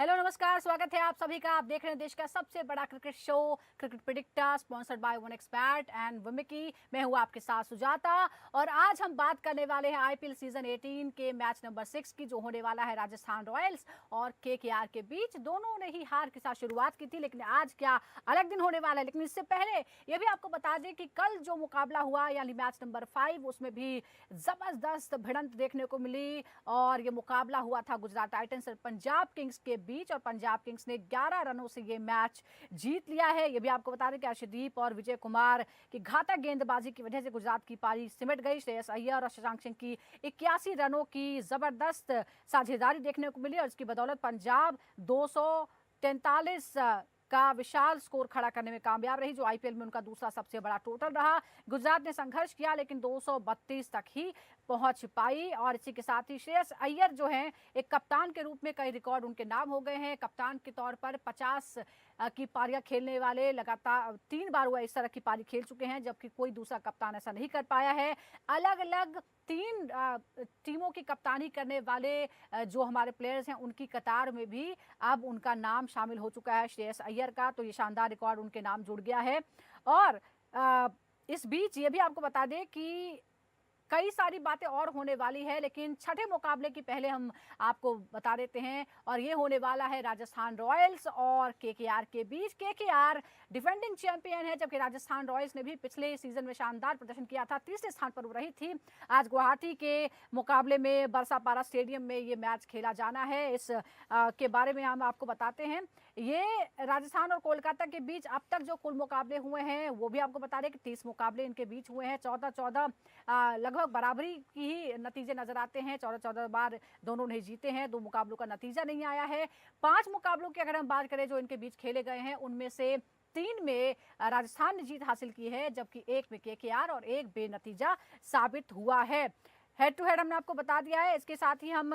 Hello नमस्कार, स्वागत है आप सभी का। आप देख रहे हैं देश का सबसे बड़ा cricket show cricket predictor, sponsored by one expert and विमिकी। मैं हूं आपके साथ सुजाता और आज हम बात करने वाले हैं आईपीएल सीजन 18 के मैच नंबर 6 की, जो होने वाला है राजस्थान रॉयल्स और केकेआर के बीच। दोनों ने ही हार के साथ शुरुआत की थी, लेकिन आज क्या अलग दिन होने वाला है। लेकिन इससे पहले ये भी आपको बता दें कि कल जो मुकाबला हुआ यानी मैच नंबर 5, उसमें भी जबरदस्त भिड़ंत देखने को मिली और ये मुकाबला हुआ था गुजरात टाइटंस और पंजाब किंग्स के बीच, और पंजाब किंग्स ने 11 रनों से ये मैच जीत लिया है। ये भी आपको बता दें कि अर्शदीप और विजय कुमार की घातक गेंदबाजी की वजह से गुजरात की पारी सिमट गई। श्रेयस अय्यर और शशांक सिंह की 81 रनों की जबरदस्त साझेदारी देखने को मिली और इसकी बदौलत पंजाब 243 का विशाल स्कोर खड़ा करने में कामयाब रही, जो आईपीएल में उनका दूसरा सबसे बड़ा टोटल रहा। गुजरात ने संघर्ष किया लेकिन 232 तक ही पहुंच पाई। और इसी के साथ ही श्रेयस अय्यर जो हैं, एक कप्तान के रूप में कई रिकॉर्ड उनके नाम हो गए हैं। कप्तान के तौर पर 50 की पारियां खेलने वाले लगातार 3 बार वो इस तरह की पारी खेल चुके हैं, जबकि कोई दूसरा कप्तान ऐसा नहीं कर पाया है। अलग अलग 3 टीमों की कप्तानी करने वाले जो हमारे प्लेयर्स हैं, उनकी कतार में भी अब उनका नाम शामिल हो चुका है श्रेयस अय्यर का, तो ये शानदार रिकॉर्ड उनके नाम जुड़ गया है। और इस बीच ये भी आपको बता दें कि कई सारी बातें और होने वाली है, लेकिन छठे मुकाबले की पहले हम आपको बता देते हैं, और ये होने वाला है राजस्थान रॉयल्स और केकेआर के बीच। केकेआर डिफेंडिंग चैंपियन है, जबकि राजस्थान रॉयल्स ने भी पिछले सीजन में शानदार प्रदर्शन किया था, तीसरे स्थान पर वो रही थी। आज गुवाहाटी के मुकाबले में बरसापारा स्टेडियम में ये मैच खेला जाना है। इस के बारे में हम आपको बताते हैं। ये राजस्थान और कोलकाता के बीच अब तक जो कुल मुकाबले हुए हैं वो भी आपको बता दें कि 30 मुकाबले इनके बीच हुए हैं। 14-14 लगभग बराबरी की ही नतीजे नजर आते हैं। 14-14 बार दोनों ने जीते हैं, 2 मुकाबलों का नतीजा नहीं आया है। 5 मुकाबलों की अगर हम बात करें जो इनके बीच खेले गए हैं, उनमें से 3 में राजस्थान ने जीत हासिल की है, जबकि 1 में केकेआर और 1 बेनतीजा साबित हुआ है। हेड टू हेड हमने आपको बता दिया है। इसके साथ ही हम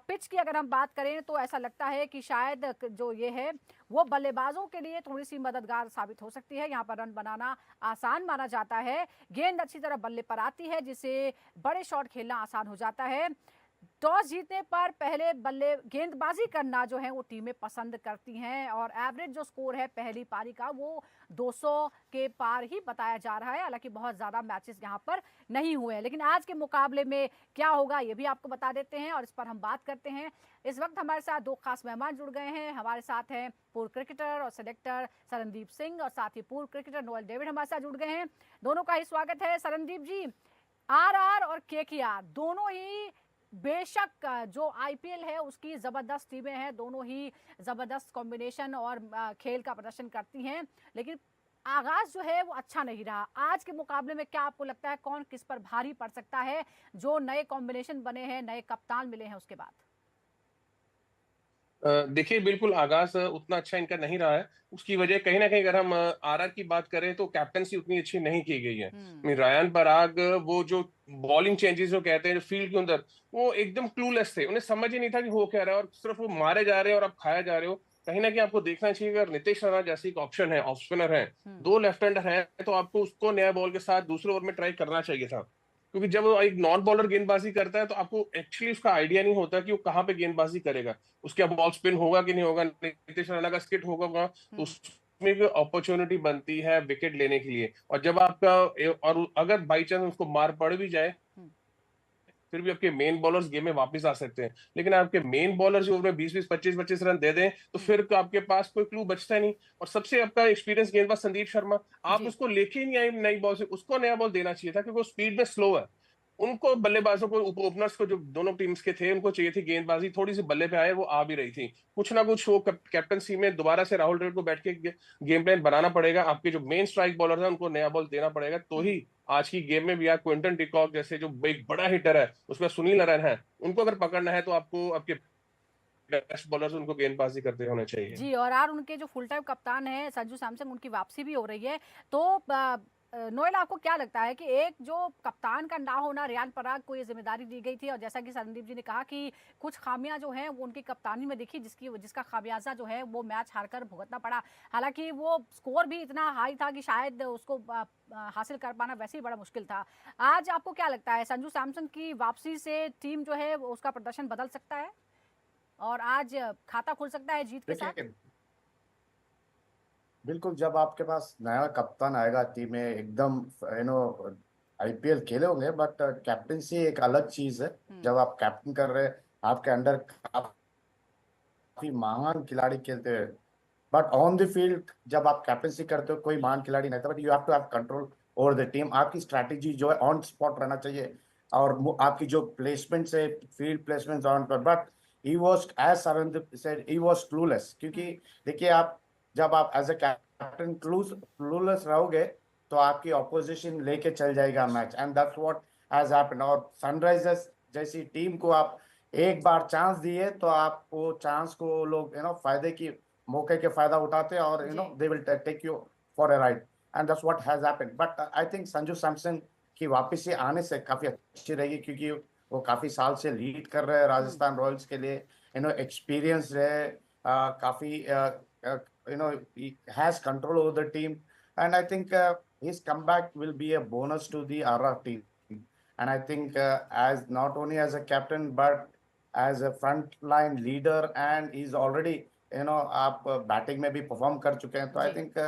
पिच की अगर हम बात करें तो ऐसा लगता है कि शायद जो ये है वो बल्लेबाजों के लिए थोड़ी सी मददगार साबित हो सकती है। यहाँ पर रन बनाना आसान माना जाता है, गेंद अच्छी तरह बल्ले पर आती है, जिससे बड़े शॉट खेलना आसान हो जाता है। टॉस जीतने पर पहले बल्ले गेंदबाजी करना जो है वो टीमें पसंद करती हैं, और एवरेज जो स्कोर है पहली पारी का वो 200 के पार ही बताया जा रहा है। हालांकि बहुत ज़्यादा मैचेस यहाँ पर नहीं हुए हैं, लेकिन आज के मुकाबले में क्या होगा ये भी आपको बता देते हैं और इस पर हम बात करते हैं। इस वक्त हमारे साथ 2 खास मेहमान जुड़ गए हैं। हमारे साथ हैं पूर्व क्रिकेटर और सिलेक्टर सरनदीप सिंह, और साथ ही पूर्व क्रिकेटर नोएल डेविड हमारे साथ जुड़ गए हैं। दोनों का ही स्वागत है। सरनदीप जी, आरआर और केकेआर दोनों ही बेशक जो आईपीएल है उसकी जबरदस्त टीमें हैं, दोनों ही जबरदस्त कॉम्बिनेशन और खेल का प्रदर्शन करती हैं, लेकिन आगाज जो है वो अच्छा नहीं रहा। आज के मुकाबले में क्या आपको लगता है कौन किस पर भारी पड़ सकता है, जो नए कॉम्बिनेशन बने हैं, नए कप्तान मिले हैं उसके बाद? देखिए, बिल्कुल आगाज उतना अच्छा इनका नहीं रहा है। उसकी वजह कहीं ना कहीं अगर हम आरआर की बात करें तो कैप्टनसी उतनी अच्छी नहीं की गई है। हम्म। रायन पराग, वो जो बॉलिंग चेंजेस जो कहते हैं जो फील्ड के अंदर, वो एकदम क्लूलेस थे। उन्हें समझ ही नहीं था कि हो क्या रहा है, और सिर्फ वो मारे जा रहे हैं और आप खाया जा रहे हो। कहीं ना कहीं आपको देखना चाहिए, अगर नीतीश राणा जैसे एक ऑप्शन है, ऑफ स्पिनर है, हम्म। 2 लेफ्ट हैंडर है, तो आपको उसको नया बॉल के साथ दूसरे ओवर में ट्राई करना चाहिए था। क्योंकि जब वो एक नॉन बॉलर गेंदबाजी करता है तो आपको एक्चुअली उसका आइडिया नहीं होता कि वो कहाँ पे गेंदबाजी करेगा, उसके बॉल स्पिन होगा कि नहीं होगा, नीतीश राणा का स्किट होगा तो हम्म। उसमें भी अपॉर्चुनिटी बनती है विकेट लेने के लिए। और जब आपका और अगर बाई चांस उसको मार पड़ भी जाए, हम्म। फिर भी आपके मेन बॉलर्स गेम में वापस आ सकते हैं। लेकिन आपके मेन बॉलर जो ओवर में 20-20, 25-25 रन दे दें तो हम्म। फिर तो आपके पास कोई क्लू बचता नहीं। और सबसे आपका एक्सपीरियंस गेंदबाज संदीप शर्मा, आप जी। उसको लेके ही नहीं आए नई बॉल से, उसको नया बॉल देना चाहिए था, क्योंकि वो स्पीड में स्लो है। उनको बल्लेबाजों को, ओपनर्स को, जो दोनों टीम्स के थे, उनको चाहिए थी गेंदबाजी थोड़ी सी बल्ले पे आए, वो आ भी रही थी। कुछ ना कुछ वो कैप्टनसी में दोबारा से राहुल द्रविड़ को बैठ के गेम प्लान बनाना पड़ेगा। आपके जो मेन स्ट्राइक बॉलर है उनको नया बॉल देना पड़ेगा, तो हम्म। ही आज की गेम में भी यार क्विंटन डिकॉक जैसे जो एक बड़ा हिटर है, उसमें सुनील नारायण है, उनको अगर पकड़ना है तो आपको आपके बेस्ट बॉलर्स उनको गेंदबाजी करते होने चाहिए। जी, और यार उनके जो फुल टाइम कप्तान हैं संजू सैमसन, उनकी वापसी भी हो रही है। तो नोएल, आपको क्या लगता है कि एक जो कप्तान का ना होना, रियान पराग को ये जिम्मेदारी दी गई थी, और जैसा कि संदीप जी ने कहा कि कुछ खामियां जो हैं वो उनकी कप्तानी में दिखी, जिसका खामियाजा जो है वो मैच हारकर भुगतना पड़ा। हालांकि वो स्कोर भी इतना हाई था कि शायद उसको हासिल कर पाना वैसे ही बड़ा मुश्किल था। आज आपको क्या लगता है संजू सैमसन की वापसी से टीम जो है उसका प्रदर्शन बदल सकता है? और आज खाता खुल सकता है जीत के साथ। देखिए, बिल्कुल जब आपके पास नया कप्तान आएगा टीम में, एकदम आईपीएल खेले होंगे, बट कैप्टनसी एक अलग चीज है। जब आप कैप्टन कर रहे हैं, आपके अंडर काफी महान खिलाड़ी खेलते हैं, बट ऑन द फील्ड जब आप कैप्टनसी करते हो, कोई महान खिलाड़ी नहीं था, but you have to have control over the team. आपकी स्ट्रैटेजी जो है ऑन स्पॉट रहना चाहिए, और आपकी जो प्लेसमेंट है, फील्ड प्लेसमेंट ऑन पर। But he was, as Saran said, he was clueless. क्योंकि देखिए, आप जब आप एज ए कैप्टन क्लूलेस रहोगे, तो आपकी ऑपोजिशन लेके चल जाएगा match, and that's what has happened. और सनराइजर्स जैसी टीम को आप एक बार चांस दिए, तो आप वो चांस को लोग फायदे की मौके के फायदा उठाते हैं, और they will take you for a ride, and that's what has happened. But I think Sanju Samson की वापस से आने से काफी अच्छी रहेगी, क्योंकि वो काफी साल से लीड कर रहे हैं राजस्थान रॉयल्स के लिए। एक्सपीरियंस है, काफी has control over the team, and I think his comeback will be a bonus to the RR team. And I think as not only as a captain, but as a front line leader, and he's already आप batting में भी perform कर चुके हैं, तो I think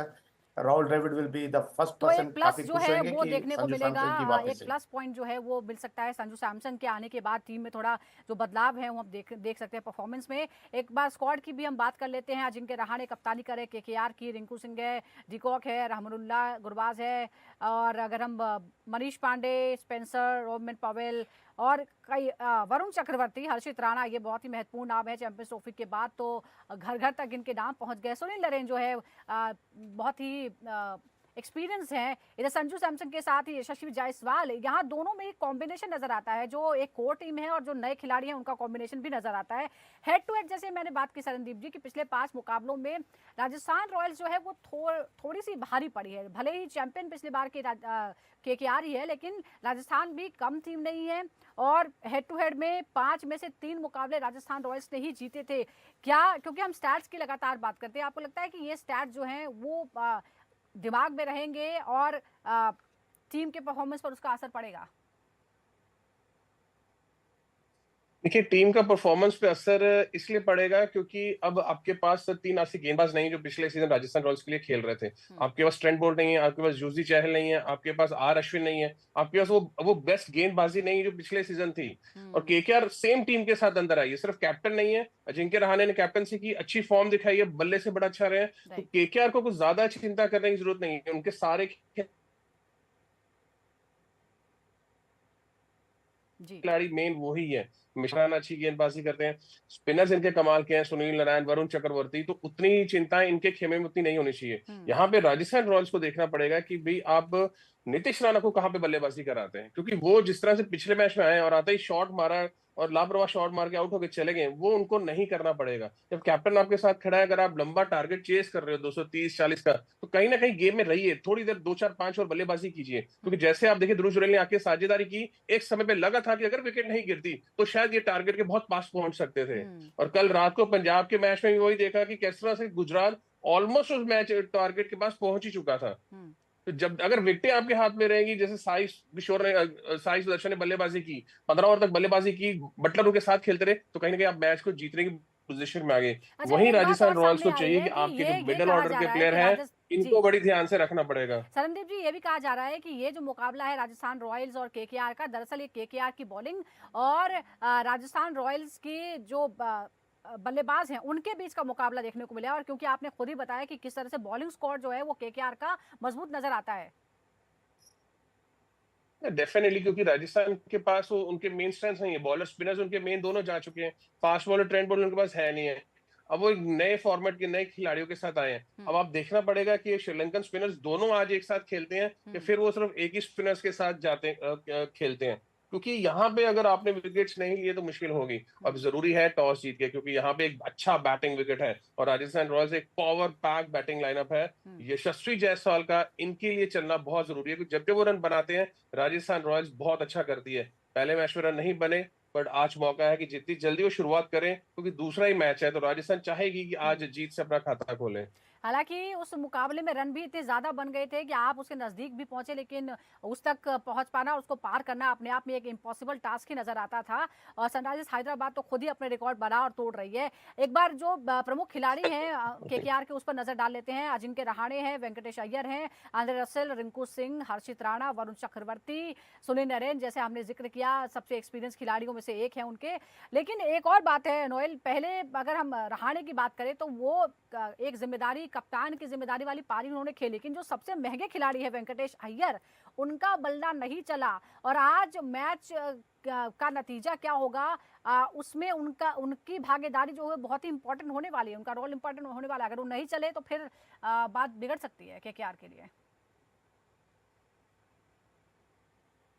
Rahul Dravid will be the first तो person. एक plus काफी जो खुश है होंगे वो कि देखने को संजू मिलेगा, सैमसन की वापस एक से। प्लस पॉइंट जो है वो मिल सकता है संजू सैमसन के आने के बाद। टीम में थोड़ा जो बदलाव है वो हम देख सकते हैं परफॉर्मेंस में। एक बार स्क्वाड की भी हम बात कर लेते हैं। अजिंक्य रहाणे कप्तानी करे केकेआर की, रिंकू सिंह है, डिकॉक है, रहमानुल्लाह गुरबाज है, और अगर हम मनीष पांडे, स्पेंसर, रोबमन पवेल और कई वरुण चक्रवर्ती, हर्षित राणा, ये बहुत ही महत्वपूर्ण नाम है चैंपियंस ट्रॉफी के बाद, तो घर घर तक इनके नाम पहुंच गए। सुनील नरेन जो है बहुत ही एक्सपीरियंस है। इधर संजू सैमसन के साथ ही यशस्वी जायसवाल, यहाँ दोनों में एक कॉम्बिनेशन नजर आता है। जो एक कोर टीम है और जो नए खिलाड़ी हैं उनका कॉम्बिनेशन भी नजर आता है। हेड टू हेड जैसे मैंने बात की सरनदीप जी की, पिछले 5 मुकाबलों में राजस्थान रॉयल्स जो है वो थोड़ी सी भारी पड़ी है। भले ही चैंपियन पिछली बार की केकेआर ही है, लेकिन राजस्थान भी कम टीम नहीं है। और हेड टू हेड में 5 में से 3 मुकाबले राजस्थान रॉयल्स ने ही जीते थे। क्या, क्योंकि हम स्टैट्स की लगातार बात करते हैं, आपको लगता है कि ये स्टैट्स जो हैं वो दिमाग में रहेंगे और टीम के परफॉर्मेंस पर उसका असर पड़ेगा? देखिए, टीम का परफॉर्मेंस पे असर इसलिए पड़ेगा क्योंकि अब आपके पास 3 ऐसे गेंदबाज नहीं जो पिछले सीजन राजस्थान रॉयल्स के लिए खेल रहे थे। आपके पास ट्रेंट बोल्ट नहीं है, आपके पास युजवेंद्र चहल नहीं है, आपके पास आर अश्विन नहीं है, आपके पास वो बेस्ट गेंदबाजी नहीं है जो पिछले सीजन थी। और केकेआर सेम टीम के साथ अंदर आई है, सिर्फ कैप्टन नहीं है। अजिंक्य रहाणे ने कैप्टनसी की, अच्छी फॉर्म दिखाई है, बल्ले से बड़ा अच्छा रहे। तो केकेआर को कुछ ज्यादा चिंता करने की जरूरत नहीं है। उनके सारे खिलाड़ी मेन वो ही है। मिश्रा अच्छी गेंदबाजी करते हैं, स्पिनर्स इनके कमाल के हैं, सुनील नारायण, वरुण चक्रवर्ती, तो उतनी चिंताएं इनके खेमे में उतनी नहीं होनी चाहिए। यहाँ पे राजस्थान रॉयल्स को देखना पड़ेगा कि भाई आप नीतीश राणा को कहाँ पे बल्लेबाजी कराते हैं, क्योंकि वो जिस तरह से पिछले मैच में आए और आते ही शॉट मारा और लापरवाह शॉट मार के आउट होकर चले गए, वो उनको नहीं करना पड़ेगा। जब कैप्टन आपके साथ खड़ा है, अगर आप लंबा टारगेट चेस कर रहे हो 230-40 का, तो कहीं ना कहीं गेम में रहिए, थोड़ी देर 2-4-5 और बल्लेबाजी कीजिए। क्योंकि जैसे आप देखिए, ध्रुव जुरैल ने आके साझेदारी की, एक समय पे लगा था कि अगर विकेट नहीं गिरती तो शायद ये टारगेट के बहुत पास पहुंच सकते थे। और कल रात को पंजाब के मैच में भी वही देखा कि किस तरह से गुजरात ऑलमोस्ट उस मैच टारगेट के पास पहुंच ही चुका था। तो जब अगर विकेटें आपके हाथ में रहेंगी, जैसे साई सुदर्शन ने बल्लेबाजी की, 15 ओवर तक बल्लेबाजी की, बटलर उनके साथ खेलते रहे, तो कहीं ना कहीं आप मैच को जीतने की पोजीशन में आ गए। अच्छा, वहीं एक बात राजस्थान और रॉयल्स को सामने आई चाहिए है कि कि आपके जो ये मिडिल कहा ऑर्डर जा के रहा है प्लेयर कि हैं, जी इनको बड़ी ध्यान से रखना पड़ेगा। सरनदीप जी, ये भी कहा जा रहा है कि ये जो मुकाबला है राजस्थान रॉयल्स और केकेआर का, दरअसल ये केकेआर की बॉलिंग और राजस्थान रॉयल्स की जो बल्लेबाज हैं उनके बीच का मुकाबला देखने को मिला। और क्योंकि आपने खुद ही बताया कि किस तरह से बॉलिंग स्क्वाड जो है वो केकेआर का मजबूत नजर आता है। डेफिनेटली, क्योंकि राजस्थान के पास वो उनके मेन स्ट्रेंथ नहीं है। बॉलर स्पिनर्स उनके मेन दोनों जा चुके हैं, फास्ट बॉलर ट्रेंट बोल्ट उनके पास है नहीं है। अब वो एक नए फॉर्मेट के नए खिलाड़ियों के साथ आए हैं। अब आप देखना पड़ेगा कि ये श्रीलंकन स्पिनर्स दोनों आज एक साथ खेलते हैं कि फिर वो सिर्फ एक ही स्पिनर्स के साथ खेलते हैं। क्योंकि यहाँ पे अगर आपने विकेट्स नहीं लिए तो मुश्किल होगी। अब जरूरी है टॉस जीत के, क्योंकि यहाँ पे एक अच्छा बैटिंग विकेट है और राजस्थान रॉयल्स एक पावर पैक बैटिंग लाइनअप है। यशस्वी जायसवाल का इनके लिए चलना बहुत जरूरी है, क्योंकि जब जब वो रन बनाते हैं राजस्थान रॉयल्स बहुत अच्छा करती है। पहले मैच में रन नहीं बने, बट आज मौका है कि जितनी जल्दी वो शुरुआत करें, क्योंकि दूसरा ही मैच है, तो राजस्थान चाहेगी कि आज जीत से अपना खाता खोले। हालांकि उस मुकाबले में रन भी इतने ज्यादा बन गए थे कि आप उसके नजदीक भी पहुंचे, लेकिन उस तक पहुंच पाना, उसको पार करना अपने आप में एक इम्पॉसिबल टास्क ही नजर आता था। और सनराइजर्स हैदराबाद तो खुद ही अपने रिकॉर्ड बना और तोड़ रही है। एक बार जो प्रमुख खिलाड़ी हैं केकेआर के उस पर नजर डाल लेते हैं। अजिंक्य रहाणे हैं, वेंकटेश अय्यर हैं, आंद्रे रसेल, रिंकू सिंह, हर्षित राणा, वरुण चक्रवर्ती, सुनील नरेन, जैसे हमने जिक्र किया सबसे एक्सपीरियंस खिलाड़ियों में से एक है उनके। लेकिन एक और बात है नोएल, पहले अगर हम रहाणे की बात करें तो वो एक जिम्मेदारी, कप्तान की जिम्मेदारी वाली पारी उन्होंने खेली, लेकिन जो सबसे महंगे खिलाड़ी है वेंकटेश अय्यर, उनका बल्ला नहीं चला। और आज मैच का नतीजा क्या होगा, उसमें उनकी भागीदारी जो है बहुत ही इंपॉर्टेंट होने वाली है, उनका रोल इंपॉर्टेंट होने वाला है। अगर वो नहीं चले तो फिर बात बिगड़ सकती है केकेआर के लिए।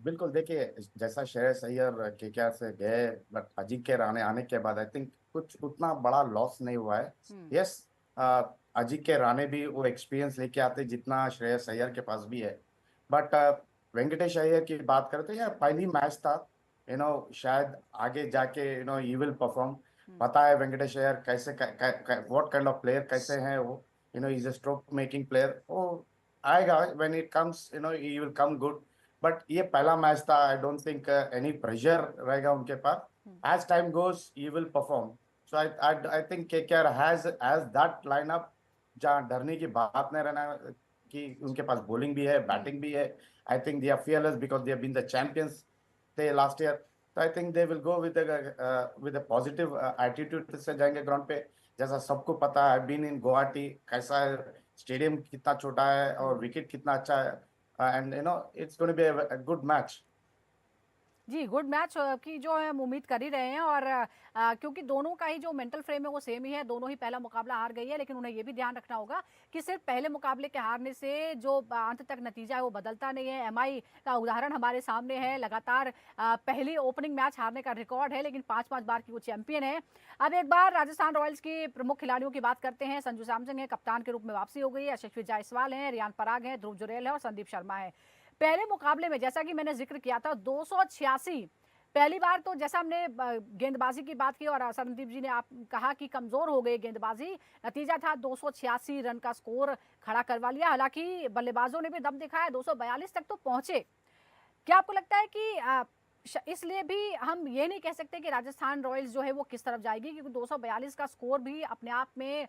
बिल्कुल, देखिए जैसा श्रेयस अय्यर केकेआर से गए, बट अजिंक्य रहाणे आने के बाद आई थिंक कुछ उतना बड़ा लॉस नहीं हुआ है। यस, अजिंक्य रहाणे भी वो एक्सपीरियंस लेके आते जितना श्रेयस अय्यर के पास भी है। बट वेंकटेश अय्यर की बात करें तो यार पहली मैच था, शायद आगे जाके ही विल परफॉर्म। पता है वेंकटेश अय्यर कैसे व्हाट काइंड ऑफ प्लेयर कैसे हैं वो, is a stroke making player. वो आएगा, when it comes he will come good. But ये पहला मैच था, I don't think any pressure रहेगा उनके पास। As time goes he will perform. So I think KKR has that lineup जहाँ डरने की बात नहीं रहना, कि उनके पास बॉलिंग भी है, बैटिंग भी है। I think they are fearless because they have been the champions थे लास्ट ईयर। तो I think they will go with a positive attitude से जाएंगे ग्राउंड पे। जैसा सबको पता है, बीन इन गुवाहाटी, कैसा है स्टेडियम, कितना छोटा है और विकेट कितना अच्छा है। And it's going to be a good match. जी, गुड मैच की जो है हम उम्मीद कर ही रहे हैं। और क्योंकि दोनों का ही जो मेंटल फ्रेम है वो सेम ही है, दोनों ही पहला मुकाबला हार गई है। लेकिन उन्हें ये भी ध्यान रखना होगा कि सिर्फ पहले मुकाबले के हारने से जो अंत तक नतीजा है वो बदलता नहीं है। एमआई का उदाहरण हमारे सामने है, लगातार पहली ओपनिंग मैच हारने का रिकॉर्ड है, लेकिन 5-5 बार की वो चैंपियन है। अब एक बार राजस्थान रॉयल्स के प्रमुख खिलाड़ियों की बात करते हैं। संजू सैमसंग है, कप्तान के रूप में वापसी हो गई है। यशस्वी जायसवाल है, रियान पराग है, ध्रुव जुरैल है और संदीप शर्मा है। पहले मुकाबले में जैसा कि मैंने जिक्र किया था 286, पहली बार तो जैसा हमने गेंदबाजी की बात की और संदीप जी ने आप कहा कि कमजोर हो गई गेंदबाजी, नतीजा था 286 रन का स्कोर खड़ा करवा लिया। हालांकि बल्लेबाजों ने भी दम दिखाया, 242 तक तो पहुंचे। क्या आपको लगता है कि इसलिए भी हम ये नहीं कह सकते कि राजस्थान रॉयल्स जो है वो किस तरफ जाएगी, क्योंकि 242 का स्कोर भी अपने आप में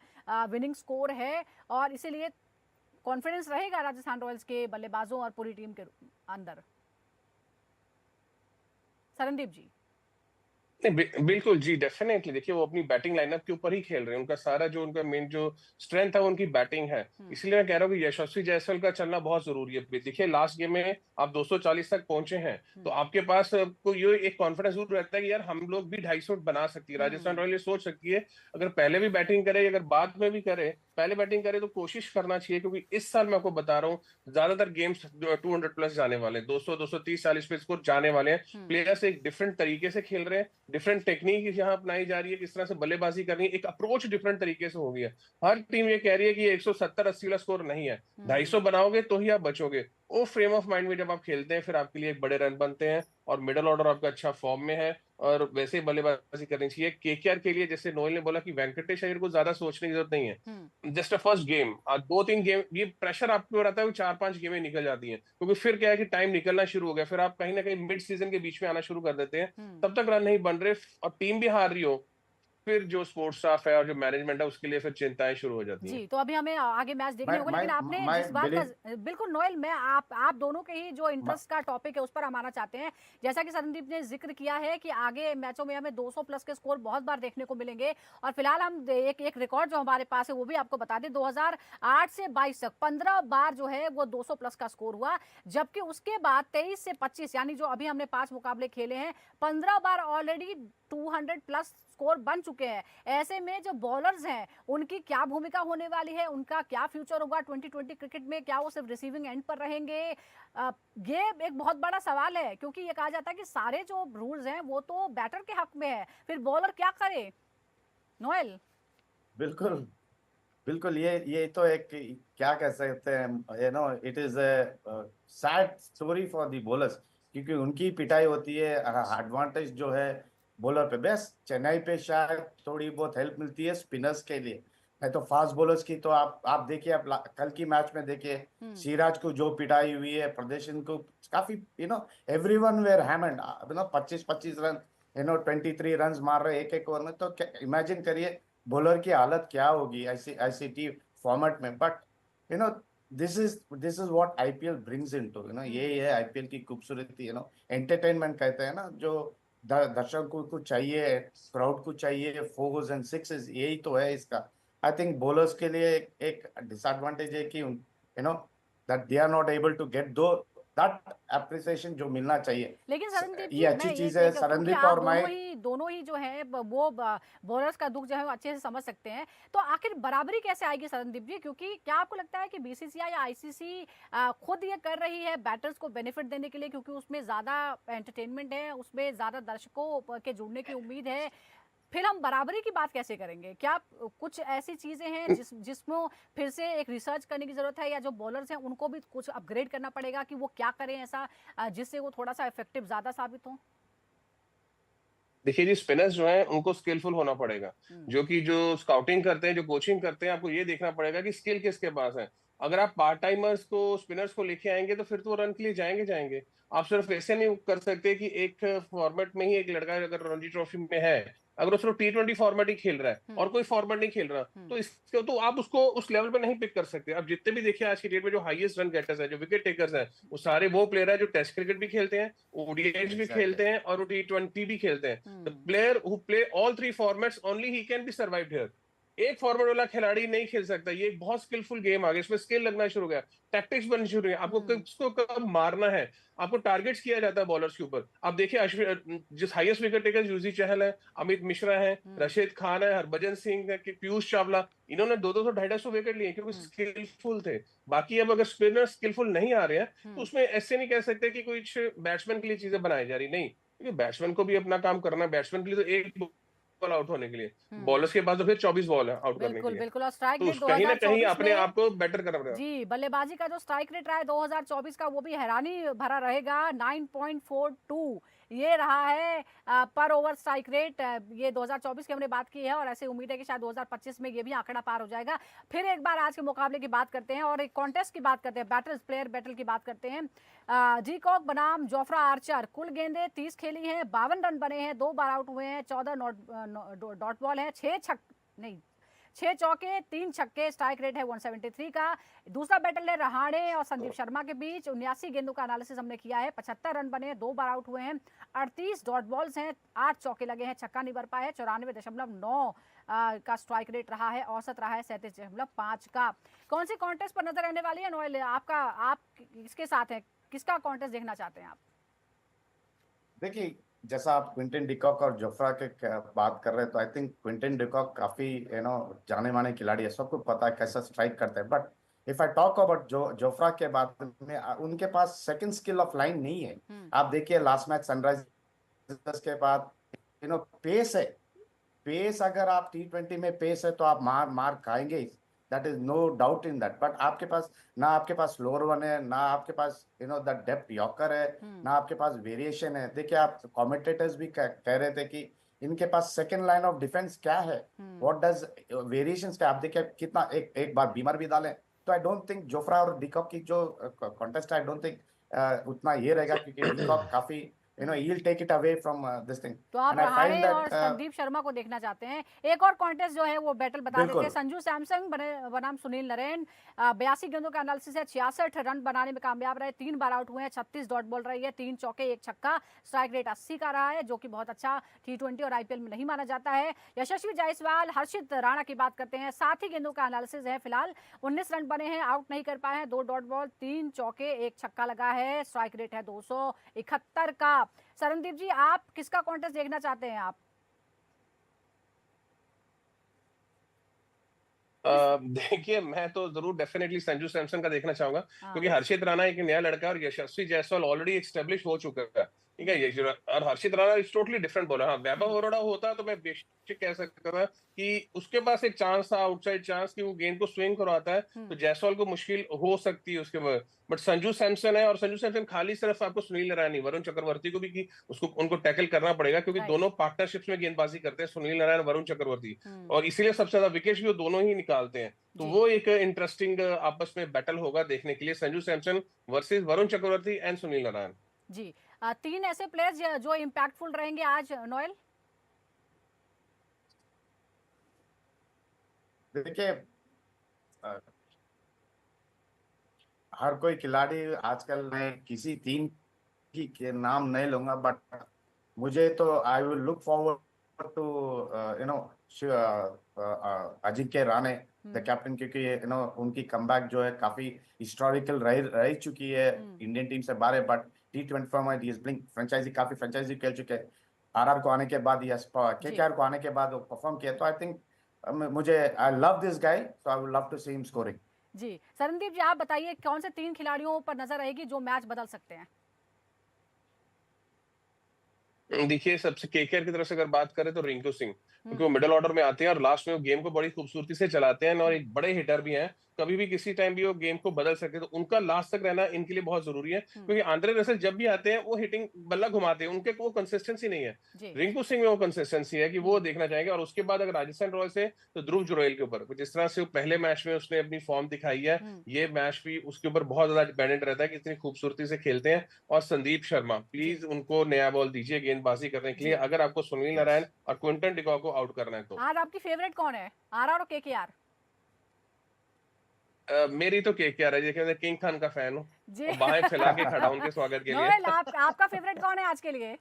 विनिंग स्कोर है और इसीलिए कॉन्फिडेंस रहेगा राजस्थान रॉयल्स के बल्लेबाजों और पूरी टीम के अंदर। सरनदीप जी। नहीं, बिल्कुल जी, डेफिनेटली। देखिए वो अपनी बैटिंग लाइनअप के ऊपर ही खेल रहे हैं, उनका सारा जो उनका मेन जो स्ट्रेंथ है वो उनकी बैटिंग है। इसलिए मैं कह रहा हूँ कि यशस्वी जायसवाल का चलना बहुत जरूरी है। देखिए लास्ट गेम में आप 240 तक पहुंचे हैं, तो आपके पास को ये एक कॉन्फिडेंस जरूर रहता है कि यार हम लोग भी 250 बना सकती है। राजस्थान रॉयल ये सोच सकती है, अगर पहले भी बैटिंग करे, अगर बाद में भी करे, पहले बैटिंग करे तो कोशिश करना चाहिए। क्योंकि इस साल मैं आपको बता रहा हूँ ज्यादातर गेम्स 200 प्लस जाने वाले, 200, 230, 40 पे स्कोर जाने वाले हैं। प्लेयर्स एक डिफरेंट तरीके से खेल रहे हैं, डिफरेंट टेक्निक यहाँ अपनाई जा रही है, किस तरह से बल्लेबाजी करनी है, एक अप्रोच डिफरेंट तरीके से हो गया। हर टीम ये कह रही है कि 170-80 वाला स्कोर नहीं है, 250 बनाओगे तो ही आप बचोगे। वो फ्रेम ऑफ माइंड में जब आप खेलते हैं फिर आपके लिए एक बड़े रन बनते हैं और मिडल ऑर्डर आपका अच्छा फॉर्म में है और वैसे ही बल्लेबाजी करनी चाहिए। केकेआर के लिए जैसे नोएल ने बोला कि वेंकटेश अय्यर को ज्यादा सोचने की जरूरत नहीं है। Just a first game, 2-3 game ये प्रेशर आपके ऊपर आता है, 4-5 गेमें निकल जाती हैं, क्योंकि फिर क्या है कि टाइम निकलना शुरू हो गया, फिर आप कहीं ना कहीं मिड सीजन के बीच में आना शुरू कर देते हैं, तब तक रन नहीं बन रहे और टीम भी हार रही हो, फिर जो स्पोर्ट्स स्टाफ है और जो मैनेजमेंट है उसके लिए फिर चिंताएं शुरू हो जाती हैं। जी, तो अभी हमें आगे मैच देखने होगा। लेकिन आपने जिस बात का, बिल्कुल नोएल, मैं आप दोनों के ही जो इंटरेस्ट का टॉपिक है उस पर हम आना चाहते हैं। जैसा कि संदीप ने जिक्र किया है कि आगे मैचों में हमें 200 प्लस के स्कोर बहुत बार देखने को मिलेंगे। और फिलहाल हम एक रिकॉर्ड जो हमारे पास है वो भी आपको बता दें, 2008 से 22 तक 15 बार जो है वो 200 प्लस का स्कोर हुआ, जबकि उसके बाद 23 से 25 यानी जो अभी हमने 5 मुकाबले खेले हैं, 15 बार ऑलरेडी 200 प्लस स्कोर बन चुके हैं। ऐसे में जो बॉलर्स हैं उनकी क्या भूमिका होने वाली है, उनका क्या फ्यूचर होगा 2020 क्रिकेट में, क्या वो सिर्फ रिसीविंग एंड पर रहेंगे? ये एक बहुत बड़ा सवाल है, क्योंकि ये कहा जाता है कि सारे जो रूल्स हैं वो तो बैटर के हक में है, फिर बॉलर क्या करे? नोएल। बिल्कुल बिल्कुल, ये तो एक क्या कह सकते हैं, it is sad story for the bowlers, क्योंकि उनकी पिटाई होती है। एडवांटेज जो है बॉलर पे, बेस्ट चेन्नई पे शायद थोड़ी बहुत हेल्प मिलती है स्पिनर्स के लिए, है तो फास्ट बॉलर्स की तो आप देखिए, आप कल की मैच में देखिए, सिराज को जो पिटाई हुई है, प्रदर्शन को काफी everyone were hammered, 25-25 run, 23 run मार रहे एक एक ओवर में, तो इमेजिन करिए बॉलर की हालत क्या होगी ऐसी ऐसी टी फॉर्मेट में। But you know this is what IPL brings into, ये है आईपीएल की खूबसूरती, एंटरटेनमेन कहते हैं ना, जो दर्शकों को चाहिए, क्राउड को चाहिए, फोर्स एंड सिक्सेस, यही तो है इसका। आई थिंक बॉलर्स के लिए एक डिसएडवांटेज है कि that they are not able to get दो दैट अप्रिसिएशन जो मिलना चाहिए। लेकिन शरणदीप ये जी, अच्छी मैं ये चीज है। क्योंकि शरणदीप आप और मैं दोनों ही जो है वो बॉलर्स का दुख जो है वो अच्छे से समझ सकते हैं, तो आखिर बराबरी कैसे आएगी शरणदीप जी? क्योंकि क्या आपको लगता है कि बीसीसीआई या आईसीसी खुद ये कर रही है बैटर्स को बेनिफिट देने के लिए, क्योंकि उसमें ज्यादा एंटरटेनमेंट है, उसमें ज्यादा दर्शकों के जुड़ने की उम्मीद है, फिर हम बराबरी की बात कैसे करेंगे? क्या कुछ ऐसी चीजें हैं जिसमें फिर से एक रिसर्च करने की जरूरत है, या जो बॉलर्स हैं उनको भी कुछ अपग्रेड करना पड़ेगा कि वो क्या करें ऐसा जिससे वो थोड़ा सा इफेक्टिव ज्यादा साबित हो? देखिए जी, स्पिनर्स जो हैं उनको स्किलफुल होना पड़ेगा। जो स्काउटिंग करते हैं, जो कोचिंग करते हैं, आपको ये देखना पड़ेगा कि स्किल किसके पास है। अगर आप पार्ट टाइमर्स को, स्पिनर्स को लेके आएंगे तो फिर तो वो रन के लिए जाएंगे जाएंगे। आप सिर्फ ऐसे नहीं कर सकते कि एक फॉर्मेट में ही एक लड़का अगर रणजी ट्रॉफी में है, अगर वो सिर्फ T20 फॉर्मेट ही खेल रहा है और कोई फॉर्मेट नहीं खेल रहा, तो इसको तो आप उसको उस लेवल पे नहीं पिक कर सकते। आप जितने भी देखिए आज की डेट में जो हाईएस्ट रन गेटर्स है, जो विकेट टेकर्स है, वो सारे वो प्लेयर है जो टेस्ट क्रिकेट भी खेलते हैं, ओडीआई भी खेलते हैं और वो T20 भी खेलते हैं। The player who play all three formats only he can be survived here. एक फॉर्मेट वाला खिलाड़ी नहीं खेल सकता। ये एक बहुत स्किलफुल गेम आ गया, इसमें स्किल लगना शुरू हो गया, टैक्टिक्स बननी शुरू हो गया, आपको किसको कब मारना है, आपको टारगेट्स किया जाता है बॉलर्स के ऊपर। आप देखिए जिस हाईएस्ट विकेट टेकर यूजी चहल है, अमित मिश्रा है, रशीद खान है, हरभजन सिंह है, पीयूष चावला, इन्होंने 200 250 विकेट लिए क्योंकि स्किलफुल थे। बाकी अब अगर स्पिनर स्किलफुल नहीं आ रहे हैं तो उसमें ऐसे नहीं कह सकते कि कुछ बैट्समैन के लिए चीजें बनाई जा रही, नहीं, क्योंकि बैट्समैन को भी अपना काम करना है। बैट्समैन के लिए तो एक बॉल आउट होने के लिए, बॉलर्स के पास तो फिर 24 बॉल है आउट करने के बिल्कुल लिए, बिल्कुल। और स्ट्राइक तो रेट कहीं ना कहीं 2024 अपने में, आप को बेटर करना पड़ेगा। जी, बल्लेबाजी का जो स्ट्राइक रेट रहा है 2024 का, वो भी हैरानी भरा रहेगा। 9.42 ये रहा है पर ओवर स्ट्राइक रेट। ये 2024 की हमने बात की है और ऐसे उम्मीद है कि शायद 2025 में ये भी आंकड़ा पार हो जाएगा। फिर एक बार आज के मुकाबले की बात करते हैं और एक कॉन्टेस्ट की बात करते हैं, बैटल्स प्लेयर बैटल की बात करते हैं। डी कॉक बनाम जोफ्रा आर्चर, कुल गेंदें 30 खेली हैं, 52 रन बने हैं, 2 बार आउट हुए हैं, 14 डॉट बॉल है, 6 चौके 3 छक्के, स्ट्राइक रेट है 173 का। दूसरा बैटल है रहाणे और संदीप शर्मा के बीच, 79 गेंदों का एनालिसिस हमने किया है, 75 रन बने हैं, 2 बार आउट हुए हैं, 38 डॉट बॉल्स हैं, 8 चौके लगे हैं, छक्का नहीं बरपा है, 94.9 का स्ट्राइक रेट रहा है, औसत रहा है 37.5 का। कौन सी कॉन्टेस्ट पर नजर रहने वाली है नोएल? आप किसके साथ हैं, किसका कॉन्टेस्ट देखना चाहते हैं आप? देखिए, जैसा आप क्विंटन डिकॉक और जोफ्रा के बात कर रहे हैं, तो आई थिंक क्विंटन डिकॉक काफी जाने माने खिलाड़ी है, सबको पता है कैसा स्ट्राइक करते हैं। But if I talk about Jofra के बात में, उनके पास सेकंड स्किल ऑफ लाइन नहीं है। आप देखिए लास्ट मैच सनराइजर्स के बाद, पेस है, पेस, अगर आप T20 में पेस है तो आप मार मार खाएंगे, that is no doubt in that. But आपके पास लोअर वन है, ना आपके पास द डेप्थ यॉर्कर है, ना आपके पास वेरिएशन है। देखिए, आप कमेंटेटर्स भी कह रहे थे कि इनके पास सेकंड लाइन ऑफ डिफेंस क्या है, व्हाट डज वेरिएशंस क्या। आप देखिए कितना एक बार बीमर भी डालें, तो आई डोंट थिंक जोफ्रा और डिकॉक की जो कॉन्टेस्ट, आई डोंट थिंक उतना ये रहेगा, क्योंकि डिकॉक काफी he'll take it away from this thing. तो आप And I find रहाणे और that संदीप शर्मा को देखना चाहते हैं। एक और कॉन्टेस्ट जो है वो बैटल बता देते हैं, बिल्कुल संजू सैमसंग बनाम सुनील नरेन। 82 गेंदों का एनालिसिस है, 66 रन बनाने में कामयाब रहे, 3 बार आउट हुए हैं, 36 डॉट बॉल रही है, 3 चौके 1 छक्का, स्ट्राइक रेट 80 का रहा है, जो कि बहुत अच्छा T20 और IPL में नहीं माना जाता है। यशस्वी जायसवाल, हर्षित राणा की बात करते हैं, 7 ही गेंदों का एनालिसिस है, फिलहाल 19 रन बने हैं, आउट नहीं कर पाए हैं, 2 डॉट बॉल, 3 चौके 1 छक्का लगा है, स्ट्राइक रेट है 271 का। शरणदीप जी, आप किसका कॉन्टेस्ट देखना चाहते हैं आप? देखिए, मैं तो जरूर डेफिनेटली संजू सैमसन का देखना चाहूंगा, क्योंकि हर्षित राणा एक नया लड़का है और यशस्वी जायसवाल ऑलरेडी एस्टेब्लिश हो चुका है। ठीक है, ये और Harshit Rana is totally different bowler. हाँ, वैभव अरोड़ा होता तो मैं बेशक कह सकता था कि उसके पास एक चांस था, आउटसाइड चांस, कि वो गेंद को स्विंग करवाता है तो जायसवाल को मुश्किल हो सकती है उसके बाद। बट संजू सैमसन है, और संजू सैमसन खाली सिर्फ आपको सुनील नारायण नहीं, वरुण चक्रवर्ती को भी कि उसको उनको टैकल करना पड़ेगा, क्योंकि राइट। दोनों पार्टनरशिप्स में गेंदबाजी करते हैं, सुनील नारायण, वरुण चक्रवर्ती, हम्म। और इसीलिए सबसे ज्यादा विकेट भी वो दोनों ही निकालते हैं। तो जी वो एक इंटरेस्टिंग आपस में बैटल होगा देखने के लिए, संजू सैमसन वर्सेस वरुण चक्रवर्ती एंड सुनील नारायण। जी। तीन ऐसे प्लेयर्स जो इम्पैक्टफुल रहेंगे आज, नोएल। देखिए, अ, हर कोई खिलाड़ी आजकल, मैं किसी तीन की के नाम नहीं लूंगा, बट मुझे तो I will look forward to you know Ajinkya Rahane the captain, क्योंकि उनकी कमबैक जो है काफी हिस्टोरिकल रह चुकी है इंडियन टीम से बाहर, but T20 format he is playing franchisee, काफी फ्रेंचाइजी खेल चुके हैं। आरआर को आने के बाद या जी केकेआर को आने के बाद वो परफॉर्म किया, तो आई थिंक मुझे, I love this guy, so I would love to see him scoring. Ji. Sarandeep ji, आप बताइए कौन से तीन खिलाड़ियों पर नजर रहेगी जो मैच बदल सकते हैं। देखिए, सबसे केकेआर की तरफ से अगर बात करें तो रिंकू सिंह, क्योंकि वो हम्म। मिडिल ऑर्डर में आते हैं और लास्ट में वो गेम को बड़ी खूबसूरती से चलाते हैं, और हम्म। एक बड़े हिटर भी हैं। कभी भी किसी टाइम भी वो गेम को बदल सकते हैं, तो उनका लास्ट तक रहना इनके लिए बहुत जरूरी है, हम्म। क्योंकि आंद्रे रसेल जब भी आते हैं वो हिटिंग बल्ला घुमाते हैं, उनके वो कंसिस्टेंसी नहीं है। जी। रिंकू सिंह में वो कंसिस्टेंसी है कि वो देखना चाहेंगे। और उसके बाद अगर राजस्थान रॉयल्स से, तो ध्रुव जुरैल के ऊपर, जिस तरह से वो पहले मैच में उसने अपनी फॉर्म दिखाई है, ये मैच भी उसके ऊपर बहुत ज्यादा डिपेंडेंट रहता है कि इतनी खूबसूरती से खेलते हैं। और संदीप शर्मा, जी प्लीज उनको नया बॉल दीजिए गेंदबाजी करने के लिए, जी। अगर आपको सुनील यस, नारायण और क्विंटन डिकॉक को आउट करना है तो। आज आपकी फेवरेट कौन है, आरआर और केकेआर? मेरी तो केकेआर है, देखिए मैं किंग खान का फैन हूँ, जी। और बाहें फैला के खड़ा हूं उनके स्वागत के लिए। नोएल, आपका फेवरेट कौन है आज के लिए?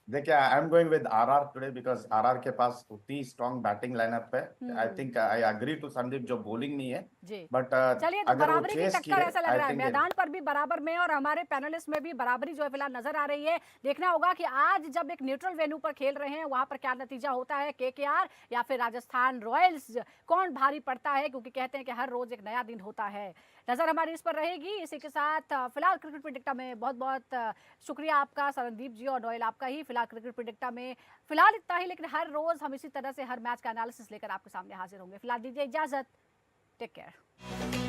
देखिए, I am going with RR today, because RR के पास उतनी स्ट्रॉन्ग बैटिंग लाइनअप है। I think I agree to Sandeep, जो बॉलिंग नहीं है, जी। बट चलिए, तो अगर वो बराबरी की चेस टक्कर किए, ऐसा लग आई रहा है, थिंक मैदान पर भी बराबर में और हमारे पैनलिस्ट में भी बराबरी जो है फिलहाल नजर आ रही है। देखना होगा कि आज जब एक न्यूट्रल वेन्यू पर खेल रहे हैं वहां पर क्या नतीजा होता है, केकेआर या फिर राजस्थान रॉयल्स, कौन भारी पड़ता है, क्योंकि कहते हैं कि हर रोज एक नया दिन होता है। नजर हमारी इस पर रहेगी। इसी के साथ फिलहाल क्रिकेट प्रेडिक्टा में बहुत बहुत शुक्रिया आपका सरनदीप जी, और नोएल आपका ही फिलहाल क्रिकेट प्रेडिक्टा में। फिलहाल इतना ही, लेकिन हर रोज हम इसी तरह से हर मैच का एनालिसिस लेकर आपके सामने हाजिर होंगे। फिलहाल दीजिए इजाजत, टेक केयर।